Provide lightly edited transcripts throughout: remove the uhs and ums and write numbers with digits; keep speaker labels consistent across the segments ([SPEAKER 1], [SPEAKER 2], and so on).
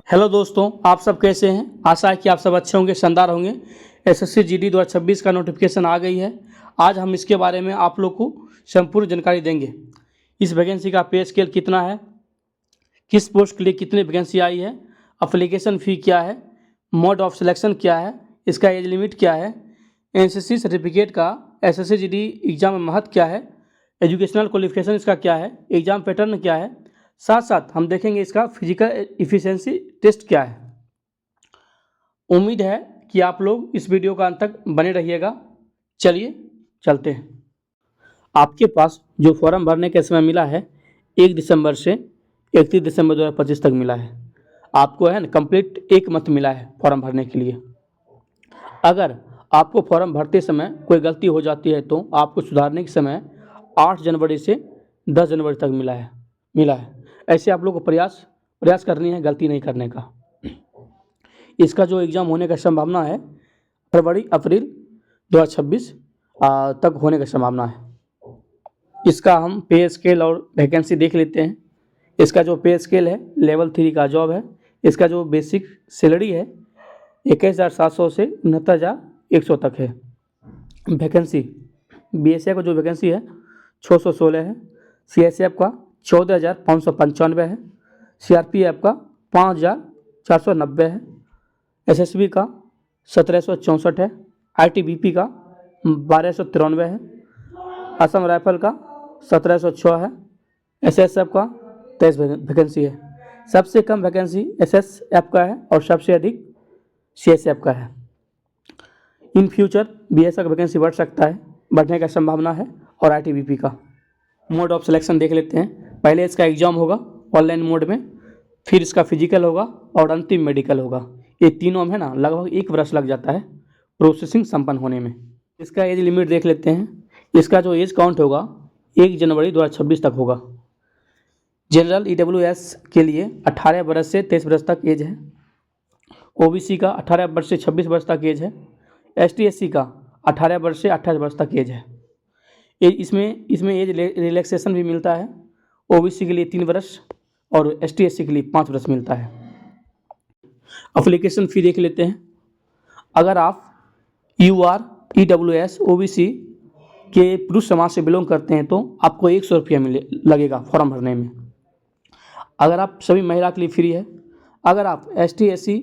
[SPEAKER 1] Hello दोस्तों, आप सब कैसे हैं। आशा है कि आप सब अच्छे होंगे, शानदार होंगे। एसएससी जीडी 2026 का नोटिफिकेशन आ गई है। आज हम इसके बारे में आप लोग को संपूर्ण जानकारी देंगे। इस वैकेंसी का पे स्केल कितना है, किस पोस्ट के लिए कितनी वैकेंसी आई है, अप्लीकेशन फ़ी क्या है, मोड ऑफ सिलेक्शन क्या है, इसका एज लिमिट क्या है, एनसीसी सर्टिफिकेट का एसएससी जीडी एग्ज़ाम में महत्व क्या है, एजुकेशनल क्वालिफिकेशन इसका क्या है, एग्ज़ाम पैटर्न क्या है, साथ साथ हम देखेंगे इसका फिजिकल इफ़िशिएंसी टेस्ट क्या है। उम्मीद है कि आप लोग इस वीडियो का अंत तक बने रहिएगा। चलिए चलते हैं। आपके पास जो फॉर्म भरने का समय मिला है 1 दिसंबर से 31 दिसंबर 2025 तक मिला है। आपको है ना कंप्लीट 1 मंथ मिला है फॉर्म भरने के लिए। अगर आपको फॉर्म भरते समय कोई गलती हो जाती है तो आपको सुधारने के समय 8 जनवरी से 10 जनवरी तक मिला है। ऐसे आप लोग को प्रयास करनी है गलती नहीं करने का। इसका जो एग्ज़ाम होने का संभावना है फरवरी अप्रैल 2026 तक होने का संभावना है। इसका हम पे स्केल और वैकेंसी देख लेते हैं। इसका जो पे स्केल है लेवल 3 का जॉब है। इसका जो बेसिक सैलरी है 21,700 से 69,100 तक है। वैकेंसी बीएसएफ का जो वैकेंसी है 616 है। सीएसएफ का 14,595 है। सीआरपीएफ का 5,490 है। एसएसबी का 1,764 है। आईटीबीपी का 1,293 है। असम राइफल का 1,706 है। एसएसएफ का 23 वैकेंसी है। सबसे कम वैकेंसी एसएसएफ का है और सबसे अधिक सीएसएफ का है। इन फ्यूचर बीएसएफ का वैकेंसी बढ़ सकता है, बढ़ने का संभावना है। और आईटीबीपी का मोड ऑफ सिलेक्शन देख लेते हैं। पहले इसका एग्ज़ाम होगा ऑनलाइन मोड में, फिर इसका फिजिकल होगा और अंतिम मेडिकल होगा। ये तीनों में है ना लगभग 1 वर्ष लग जाता है प्रोसेसिंग संपन्न होने में। इसका एज लिमिट देख लेते हैं। इसका जो एज काउंट होगा 1 जनवरी 2026 तक होगा। जनरल ईडब्ल्यूएस के लिए 18 वर्ष से 23 वर्ष तक एज है। ओबीसी का 18 वर्ष से 26 वर्ष तक एज है। एसटी एससी का 18 वर्ष से 28 वर्ष तक एज है। इसमें एज रिलैक्सेशन भी मिलता है। ओबीसी के लिए 3 वर्ष और एसटी एससी के लिए 5 वर्ष मिलता है। एप्लीकेशन फ़ी देख लेते हैं। अगर आप यूआर ईडब्ल्यूएस ओबीसी के पुरुष समाज से बिलोंग करते हैं तो आपको 100 रुपया लगेगा फॉर्म भरने में। अगर आप सभी महिला के लिए फ्री है। अगर आप एसटी एससी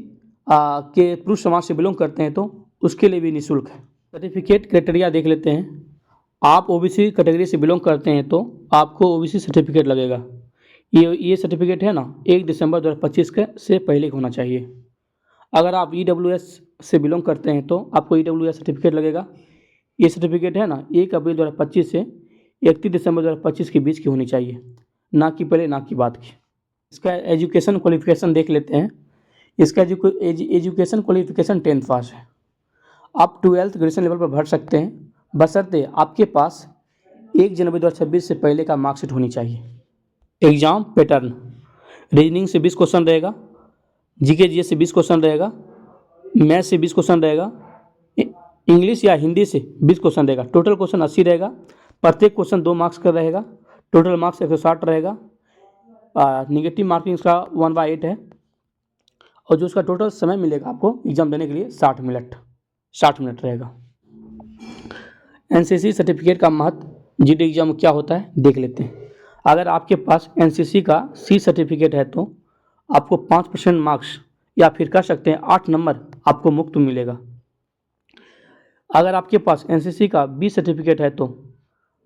[SPEAKER 1] के पुरुष समाज से बिलोंग करते हैं तो उसके लिए भी निःशुल्क है। सर्टिफिकेट क्राइटेरिया देख लेते हैं। आप ओबीसी कैटेगरी से बिलोंग करते हैं तो आपको ओबीसी सर्टिफिकेट लगेगा। ये सर्टिफिकेट है ना 1 दिसंबर 2025 के से पहले होना चाहिए। अगर आप ईडब्ल्यूएस से बिलोंग करते हैं तो आपको ईडब्ल्यूएस सर्टिफिकेट लगेगा। ये सर्टिफिकेट है ना 1 अप्रैल 2025 से 31 दिसंबर 2025 के बीच की होनी चाहिए, ना कि पहले ना कि बाद की। इसका एजुकेशन क्वालिफिकेशन देख लेते हैं। इसका एजुकेशन क्वालिफिकेशन 10th पास है। आप 12th ग्रेजुएशन लेवल पर भर सकते हैं, बशर्ते आपके पास 1 जनवरी 2026 से पहले का मार्कशीट होनी चाहिए। एग्ज़ाम पैटर्न रीजनिंग से 20 क्वेश्चन रहेगा, जीके जीएस से 20 क्वेश्चन रहेगा, मैथ से 20 क्वेश्चन रहेगा, इंग्लिश या हिंदी से 20 क्वेश्चन रहेगा। टोटल क्वेश्चन 80 रहेगा। प्रत्येक क्वेश्चन 2 मार्क्स का रहेगा। टोटल मार्क्स 160 रहेगा। निगेटिव मार्किंग इसका 1/8 है। और जो उसका टोटल समय मिलेगा आपको एग्ज़ाम देने के लिए 60 मिनट रहेगा। एनसीसी सर्टिफिकेट का महत्व जीडी एग्जाम में क्या होता है देख लेते हैं। अगर आपके पास एनसीसी का सी सर्टिफिकेट है तो आपको 5% मार्क्स या फिर कह सकते हैं 8 नंबर आपको मुफ्त मिलेगा। अगर आपके पास एनसीसी का बी सर्टिफिकेट है तो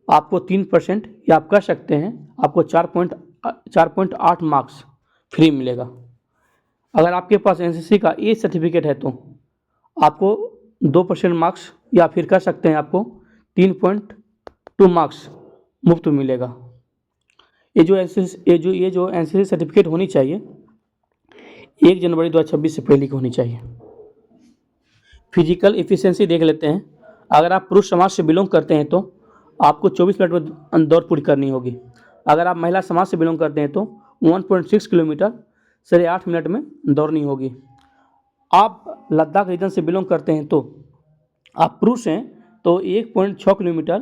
[SPEAKER 1] आपको 3% या आप कह सकते हैं आपको 4.8 मार्क्स फ्री मिलेगा। अगर आपके पास एनसीसी का ए सर्टिफिकेट है तो आपको 2% मार्क्स या फिर कह सकते हैं आपको 3.2 मार्क्स मुफ्त मिलेगा। ये जो एनसीसी सर्टिफिकेट होनी चाहिए 1 जनवरी 2026 से पहले की होनी चाहिए। फिजिकल एफिशिएंसी देख लेते हैं। अगर आप पुरुष समाज से बिलोंग करते हैं तो आपको 24 मिनट में दौड़ पूरी करनी होगी। अगर आप महिला समाज से बिलोंग करते हैं तो 1.6 किलोमीटर 8.5 मिनट में दौड़नी होगी। आप लद्दाख रीजन से बिलोंग करते हैं तो आप पुरुष हैं तो 1.6 किलोमीटर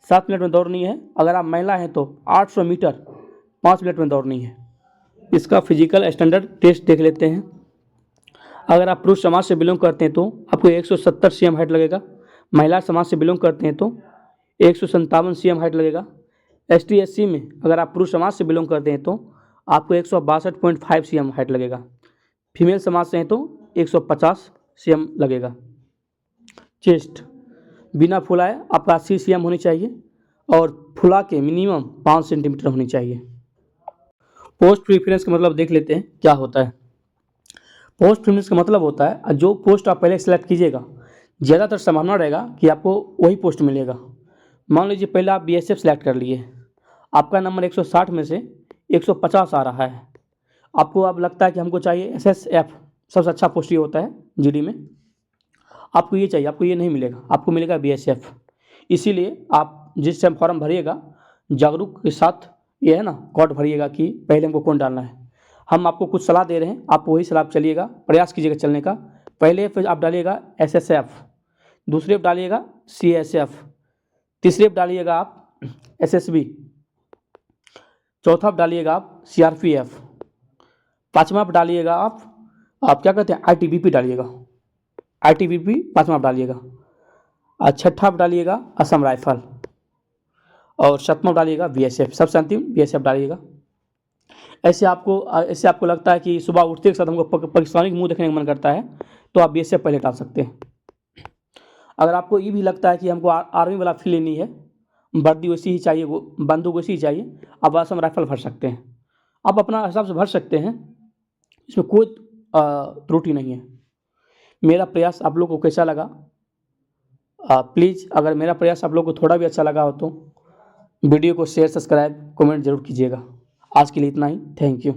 [SPEAKER 1] 7 मिनट में दौड़नी है। अगर आप महिला हैं तो 800 मीटर 5 मिनट में दौड़नी है। इसका फिजिकल स्टैंडर्ड टेस्ट देख लेते हैं। अगर आप पुरुष समाज से बिलोंग करते हैं तो आपको 170 cm हाइट लगेगा। महिला समाज से बिलोंग करते हैं तो 157 cm हाइट लगेगा। ST SC में अगर आप पुरुष समाज से बिलोंग करते हैं तो आपको 162.5 cm हाइट लगेगा। फीमेल समाज से हैं तो 150 cm लगेगा। चेस्ट बिना फुलाए आपका 80 cm होनी चाहिए और फुला के मिनिमम 5 सेंटीमीटर होनी चाहिए। पोस्ट प्रीफरेंस का मतलब देख लेते हैं क्या होता है। पोस्ट प्रीफरेंस का मतलब होता है जो पोस्ट आप पहले सेलेक्ट कीजिएगा ज़्यादातर संभावना रहेगा कि आपको वही पोस्ट मिलेगा। मान लीजिए पहले आप BSF सेलेक्ट कर लिए, आपका नंबर 160 में से 150 आ रहा है, आपको अब लगता है कि हमको चाहिए SSF, सबसे अच्छा पोस्ट ये होता है GD में, आपको ये चाहिए, आपको ये नहीं मिलेगा, आपको मिलेगा BSF। इसीलिए आप जिस टाइम फॉर्म भरिएगा जागरूक के साथ ये है ना कोड भरिएगा कि पहले हमको कौन डालना है। हम आपको कुछ सलाह दे रहे हैं, आप वही सलाह पर चलिएगा, प्रयास कीजिएगा चलने का। पहले फिर आप डालिएगा SSF, दूसरे पे डालिएगा CSF, तीसरे पे डालिएगा आप SSB, चौथा पे डालिएगा आप CRPF, पाँचवा पे डालिएगा आप क्या कहते हैं ITBP डालिएगा, ITBP पाँचवा पे डालिएगा, और छठा पे डालिएगा असम राइफल, और सातवां डालिएगा BSF, सबसे अंतिम BSF डालिएगा। ऐसे आपको लगता है कि सुबह उठते के साथ हमको पाकिस्तानी मुंह देखने का मन करता है तो आप BSF पहले डाल सकते हैं। अगर आपको ये भी लगता है कि हमको आर्मी वाला फील लेनी है, वर्दी वैसी ही चाहिए, वो बंदूक वैसी ही चाहिए, आप असम राइफल भर सकते हैं। आप अपना हिसाब से भर सकते हैं, इसमें कोई त्रुटि नहीं है। मेरा प्रयास आप लोग को कैसा लगा? प्लीज़ अगर मेरा प्रयास आप लोग को थोड़ा भी अच्छा लगा हो तो वीडियो को शेयर, सब्सक्राइब, कमेंट जरूर कीजिएगा। आज के लिए इतना ही, थैंक यू।